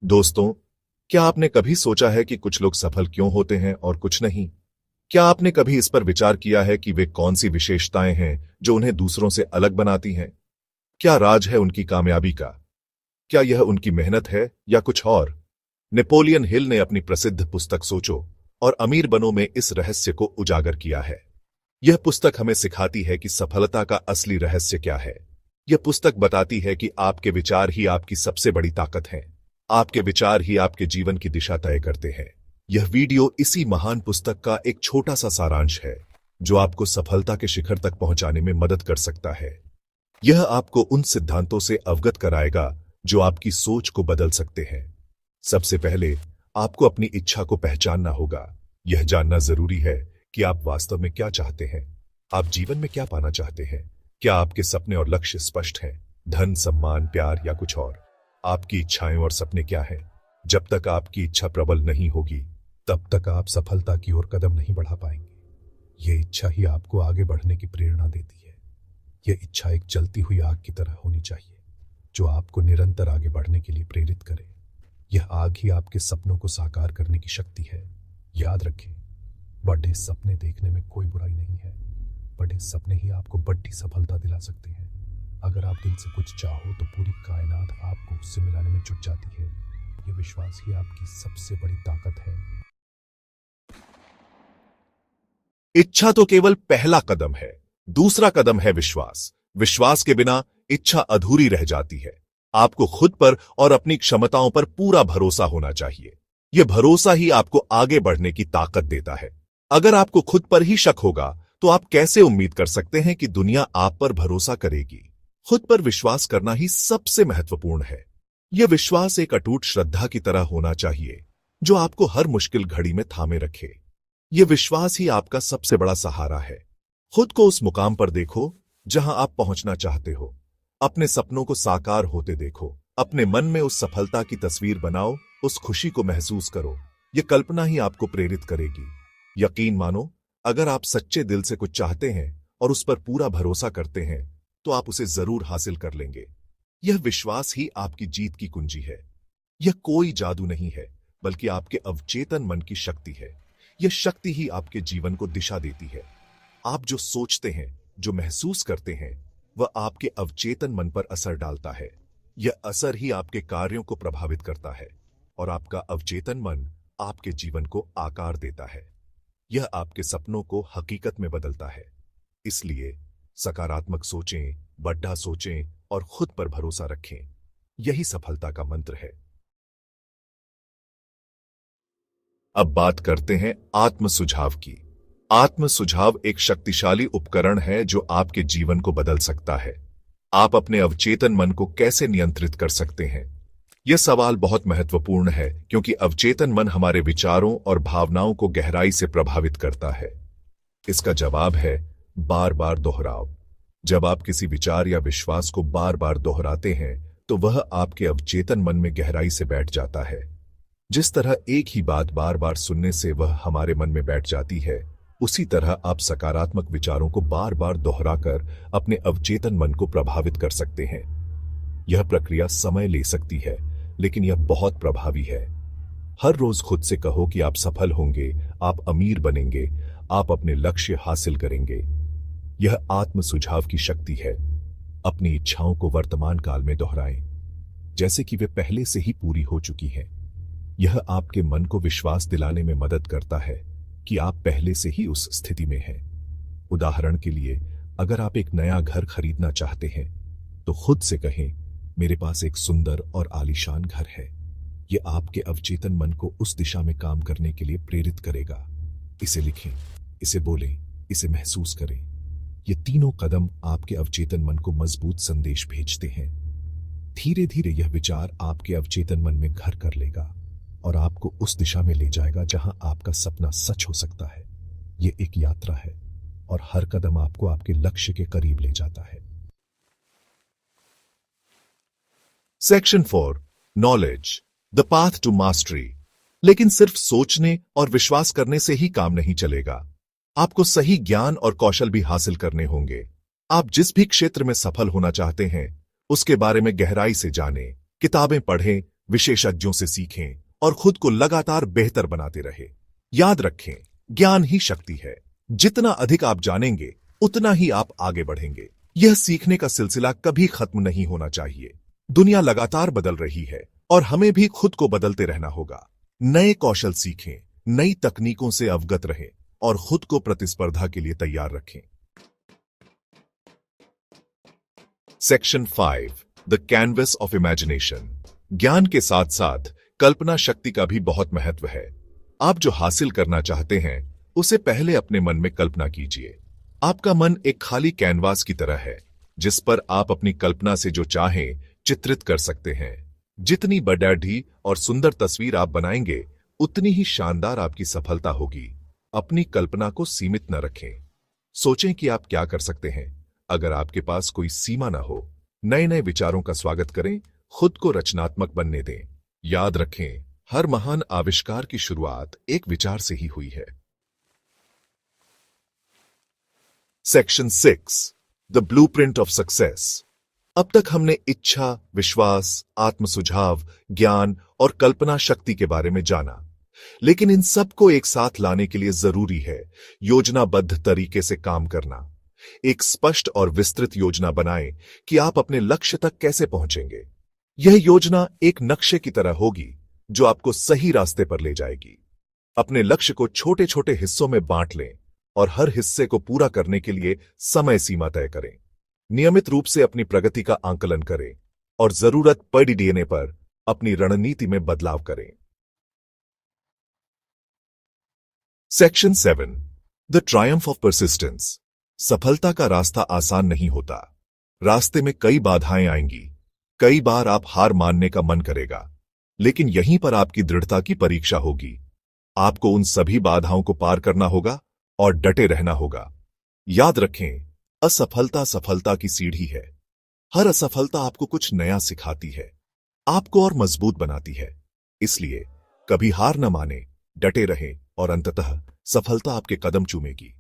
दोस्तों, क्या आपने कभी सोचा है कि कुछ लोग सफल क्यों होते हैं और कुछ नहीं? क्या आपने कभी इस पर विचार किया है कि वे कौन सी विशेषताएं हैं जो उन्हें दूसरों से अलग बनाती हैं? क्या राज है उनकी कामयाबी का? क्या यह उनकी मेहनत है या कुछ और? नेपोलियन हिल ने अपनी प्रसिद्ध पुस्तक सोचो और अमीर बनो में इस रहस्य को उजागर किया है। यह पुस्तक हमें सिखाती है कि सफलता का असली रहस्य क्या है। यह पुस्तक बताती है कि आपके विचार ही आपकी सबसे बड़ी ताकत हैं। आपके विचार ही आपके जीवन की दिशा तय करते हैं। यह वीडियो इसी महान पुस्तक का एक छोटा सा सारांश है जो आपको सफलता के शिखर तक पहुंचाने में मदद कर सकता है। यह आपको उन सिद्धांतों से अवगत कराएगा जो आपकी सोच को बदल सकते हैं। सबसे पहले आपको अपनी इच्छा को पहचानना होगा। यह जानना जरूरी है कि आप वास्तव में क्या चाहते हैं। आप जीवन में क्या पाना चाहते हैं? क्या आपके सपने और लक्ष्य स्पष्ट हैं? धन, सम्मान, प्यार या कुछ और? आपकी इच्छाएं और सपने क्या हैं? जब तक आपकी इच्छा प्रबल नहीं होगी, तब तक आप सफलता की ओर कदम नहीं बढ़ा पाएंगे। यह इच्छा ही आपको आगे बढ़ने की प्रेरणा देती है। यह इच्छा एक जलती हुई आग की तरह होनी चाहिए जो आपको निरंतर आगे बढ़ने के लिए प्रेरित करे। यह आग ही आपके सपनों को साकार करने की शक्ति है। याद रखें, बड़े सपने देखने में कोई बुराई नहीं है। बड़े सपने ही आपको बड़ी सफलता दिला सकते हैं। अगर आप दिल से कुछ चाहो तो पूरी कायनात आपको उससे मिलाने में जुट जाती है। यह विश्वास ही आपकी सबसे बड़ी ताकत है। इच्छा तो केवल पहला कदम है। दूसरा कदम है विश्वास। विश्वास के बिना इच्छा अधूरी रह जाती है। आपको खुद पर और अपनी क्षमताओं पर पूरा भरोसा होना चाहिए। यह भरोसा ही आपको आगे बढ़ने की ताकत देता है। अगर आपको खुद पर ही शक होगा तो आप कैसे उम्मीद कर सकते हैं कि दुनिया आप पर भरोसा करेगी? खुद पर विश्वास करना ही सबसे महत्वपूर्ण है। यह विश्वास एक अटूट श्रद्धा की तरह होना चाहिए जो आपको हर मुश्किल घड़ी में थामे रखे। यह विश्वास ही आपका सबसे बड़ा सहारा है। खुद को उस मुकाम पर देखो जहां आप पहुंचना चाहते हो। अपने सपनों को साकार होते देखो। अपने मन में उस सफलता की तस्वीर बनाओ। उस खुशी को महसूस करो। यह कल्पना ही आपको प्रेरित करेगी। यकीन मानो, अगर आप सच्चे दिल से कुछ चाहते हैं और उस पर पूरा भरोसा करते हैं तो आप उसे जरूर हासिल कर लेंगे। यह विश्वास ही आपकी जीत की कुंजी है। यह कोई जादू नहीं है, बल्कि आपके अवचेतन मन की शक्ति है। यह शक्ति ही आपके जीवन को दिशा देती है। आप जो सोचते हैं, जो महसूस करते हैं, वह आपके अवचेतन मन पर असर डालता है। यह असर ही आपके कार्यों को प्रभावित करता है और आपका अवचेतन मन आपके जीवन को आकार देता है। यह आपके सपनों को हकीकत में बदलता है। इसलिए सकारात्मक सोचें, बड़ा सोचें और खुद पर भरोसा रखें। यही सफलता का मंत्र है। अब बात करते हैं आत्म सुझाव की। आत्म सुझाव एक शक्तिशाली उपकरण है जो आपके जीवन को बदल सकता है। आप अपने अवचेतन मन को कैसे नियंत्रित कर सकते हैं? यह सवाल बहुत महत्वपूर्ण है क्योंकि अवचेतन मन हमारे विचारों और भावनाओं को गहराई से प्रभावित करता है। इसका जवाब है बार बार दोहराव। जब आप किसी विचार या विश्वास को बार बार दोहराते हैं तो वह आपके अवचेतन मन में गहराई से बैठ जाता है। जिस तरह एक ही बात बार बार सुनने से वह हमारे मन में बैठ जाती है, उसी तरह आप सकारात्मक विचारों को बार बार दोहराकर अपने अवचेतन मन को प्रभावित कर सकते हैं। यह प्रक्रिया समय ले सकती है, लेकिन यह बहुत प्रभावी है। हर रोज खुद से कहो कि आप सफल होंगे, आप अमीर बनेंगे, आप अपने लक्ष्य हासिल करेंगे। यह आत्म सुझाव की शक्ति है। अपनी इच्छाओं को वर्तमान काल में दोहराएं, जैसे कि वे पहले से ही पूरी हो चुकी हैं। यह आपके मन को विश्वास दिलाने में मदद करता है कि आप पहले से ही उस स्थिति में हैं। उदाहरण के लिए, अगर आप एक नया घर खरीदना चाहते हैं तो खुद से कहें, मेरे पास एक सुंदर और आलीशान घर है। यह आपके अवचेतन मन को उस दिशा में काम करने के लिए प्रेरित करेगा। इसे लिखें, इसे बोलें, इसे महसूस करें। ये तीनों कदम आपके अवचेतन मन को मजबूत संदेश भेजते हैं। धीरे धीरे यह विचार आपके अवचेतन मन में घर कर लेगा और आपको उस दिशा में ले जाएगा जहां आपका सपना सच हो सकता है। यह एक यात्रा है और हर कदम आपको आपके लक्ष्य के करीब ले जाता है। Section 4, knowledge, the path to mastery. लेकिन सिर्फ सोचने और विश्वास करने से ही काम नहीं चलेगा। आपको सही ज्ञान और कौशल भी हासिल करने होंगे। आप जिस भी क्षेत्र में सफल होना चाहते हैं, उसके बारे में गहराई से जानें, किताबें पढ़ें, विशेषज्ञों से सीखें और खुद को लगातार बेहतर बनाते रहे। याद रखें, ज्ञान ही शक्ति है। जितना अधिक आप जानेंगे उतना ही आप आगे बढ़ेंगे। यह सीखने का सिलसिला कभी खत्म नहीं होना चाहिए। दुनिया लगातार बदल रही है और हमें भी खुद को बदलते रहना होगा। नए कौशल सीखें, नई तकनीकों से अवगत रहें और खुद को प्रतिस्पर्धा के लिए तैयार रखें। Section 5 the canvas of imagination. ज्ञान के साथ साथ कल्पना शक्ति का भी बहुत महत्व है। आप जो हासिल करना चाहते हैं उसे पहले अपने मन में कल्पना कीजिए। आपका मन एक खाली कैनवास की तरह है जिस पर आप अपनी कल्पना से जो चाहें चित्रित कर सकते हैं। जितनी बड़ी और सुंदर तस्वीर आप बनाएंगे उतनी ही शानदार आपकी सफलता होगी। अपनी कल्पना को सीमित न रखें। सोचें कि आप क्या कर सकते हैं अगर आपके पास कोई सीमा न हो। नए नए विचारों का स्वागत करें, खुद को रचनात्मक बनने दें। याद रखें, हर महान आविष्कार की शुरुआत एक विचार से ही हुई है। Section 6 the blueprint of success. अब तक हमने इच्छा, विश्वास, आत्म सुझाव, ज्ञान और कल्पना शक्ति के बारे में जाना, लेकिन इन सब को एक साथ लाने के लिए जरूरी है योजनाबद्ध तरीके से काम करना। एक स्पष्ट और विस्तृत योजना बनाएं कि आप अपने लक्ष्य तक कैसे पहुंचेंगे। यह योजना एक नक्शे की तरह होगी जो आपको सही रास्ते पर ले जाएगी। अपने लक्ष्य को छोटे छोटे हिस्सों में बांट लें और हर हिस्से को पूरा करने के लिए समय सीमा तय करें। नियमित रूप से अपनी प्रगति का आंकलन करें और जरूरत पड़ने पर अपनी रणनीति में बदलाव करें। Section 7 the Triumph of persistence. सफलता का रास्ता आसान नहीं होता। रास्ते में कई बाधाएं आएंगी। कई बार आप हार मानने का मन करेगा, लेकिन यहीं पर आपकी दृढ़ता की परीक्षा होगी। आपको उन सभी बाधाओं को पार करना होगा और डटे रहना होगा। याद रखें, असफलता सफलता की सीढ़ी है। हर असफलता आपको कुछ नया सिखाती है, आपको और मजबूत बनाती है। इसलिए कभी हार न माने, डटे रहें और अंततः सफलता आपके कदम चूमेगी।